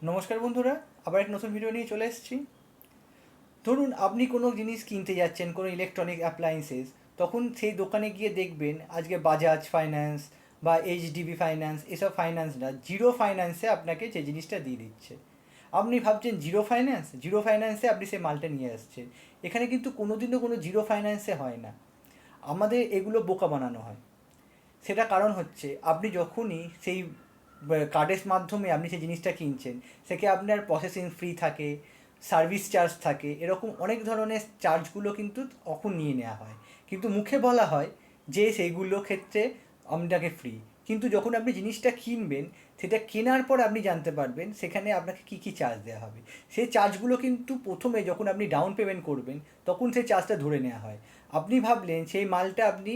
নমস্কার বন্ধুরা, আবার এক নতুন ভিডিও নিয়ে চলে এসেছি। ধরুন আপনি কোনো জিনিস কিনতে যাচ্ছেন, কোনো ইলেকট্রনিক অ্যাপ্লায়েন্সেস, তখন সেই দোকানে গিয়ে দেখবেন আজকে বাজাজ ফাইন্যান্স বা এইচডিবি ফাইন্যান্স এসব ফাইন্যান্সরা জিরো ফাইন্যান্সে আপনাকে যে জিনিসটা দিয়ে দিচ্ছে। আপনি ভাবছেন জিরো ফাইন্যান্সে আপনি সেই মালটা নিয়ে আসছেন। এখানে কিন্তু কোনোদিনও কোনো জিরো ফাইন্যান্সে হয় না। আমাদের এগুলো বোকা বানানো হয়। সেটা কারণ হচ্ছে আপনি যখনই সেই কার্ডের মাধ্যমে আপনি সেই জিনিসটা কিনছেন, সেকে আপনার প্রসেসিং ফ্রি থাকে, সার্ভিস চার্জ থাকে, এরকম অনেক ধরনের চার্জগুলো কিন্তু তখন নিয়ে নেওয়া হয়। কিন্তু মুখে বলা হয় যে সেইগুলো ক্ষেত্রে আপনাকে ফ্রি, কিন্তু যখন আপনি জিনিসটা কিনবেন, সেটা কেনার পর আপনি জানতে পারবেন সেখানে আপনাকে কী কী চার্জ দেওয়া হবে। সেই চার্জগুলো কিন্তু প্রথমে যখন আপনি ডাউন পেমেন্ট করবেন তখন সেই চার্জটা ধরে নেওয়া হয়। আপনি ভাবলেন সেই মালটা আপনি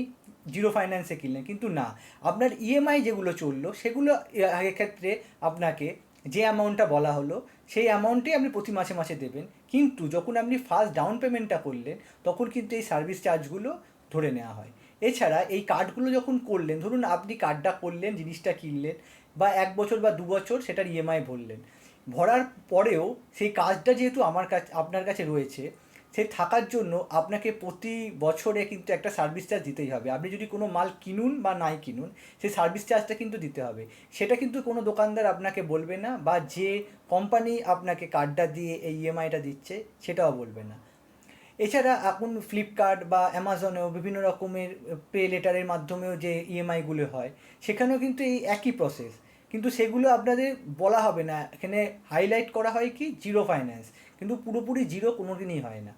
জিরো ফাইন্যান্সে কিনলেন, কিন্তু না, আপনার ইএমআই যেগুলো চললো সেগুলো আগের ক্ষেত্রে আপনাকে যে অ্যামাউন্টটা বলা হলো সেই অ্যামাউন্টেই আপনি প্রতি মাসে মাসে দেবেন। কিন্তু যখন আপনি ফার্স্ট ডাউন পেমেন্টটা করলেন তখন কিন্তু এই সার্ভিস চার্জগুলো ধরে নেওয়া হয়। এছাড়া এই কার্ডগুলো যখন করলেন, ধরুন আপনি কার্ডটা করলেন, জিনিসটা কিনলেন, বা 1 বছর বা 2 বছর সেটার ইএমআই ভরলেন, ভরার পরেও সেই কাজটা যেহেতু আপনার কাছে রয়েছে, সে থাকার জন্য আপনাকে প্রতি বছরে কিন্তু একটা সার্ভিস চার্জ দিতেই হবে। আপনি যদি কোনো মাল কিনুন বা নাই কিনুন, সেই সার্ভিস চার্জটা কিন্তু দিতে হবে। সেটা কিন্তু কোনো দোকানদার আপনাকে বলবে না, বা যে কোম্পানি আপনাকে কার্ডটা দিয়ে এই ইএমআইটা দিচ্ছে সেটাও বলবে না। এছাড়া এখন ফ্লিপকার্ট বা অ্যামাজনেও বিভিন্ন রকমের পে লেটারের মাধ্যমেও যে ইএমআইগুলো হয়, সেখানেও কিন্তু এই একই প্রসেস, কিন্তু সেগুলো আপনাদের বলা হবে না। এখানে হাইলাইট করা হয় কি জিরো ফাইন্যান্স, কিন্তু পুরোপুরি জিরো কোনো দিনই হয় না।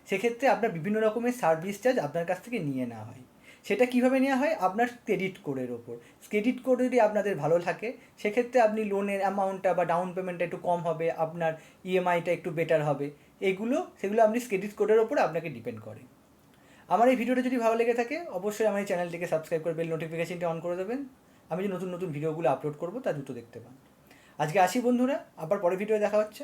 সেক্ষেত্রে আপনার বিভিন্ন রকমের সার্ভিস চার্জ আপনার কাছ থেকে নিয়ে নেওয়া হয়। সেটা কীভাবে নেওয়া হয়? আপনার ক্রেডিট কোডের ওপর। ক্রেডিট কোড যদি আপনাদের ভালো থাকে, সেক্ষেত্রে আপনি লোনের অ্যামাউন্টটা বা ডাউন পেমেন্টটা একটু কম হবে, আপনার ইএমআইটা একটু বেটার হবে। সেগুলো আপনি ক্রেডিট কোডের ওপর আপনাকে ডিপেন্ড করে। আমার এই ভিডিওটা যদি ভালো লেগে থাকে, অবশ্যই আমার এই চ্যানেলটিকে সাবস্ক্রাইব করে বেল নোটিফিকেশনটি অন করে দেবেন। আমি যে নতুন নতুন ভিডিওগুলো আপলোড করবো তা দ্রুত দেখতে পান। আজকে আসি বন্ধুরা, আবার পরের ভিডিও দেখা হচ্ছে।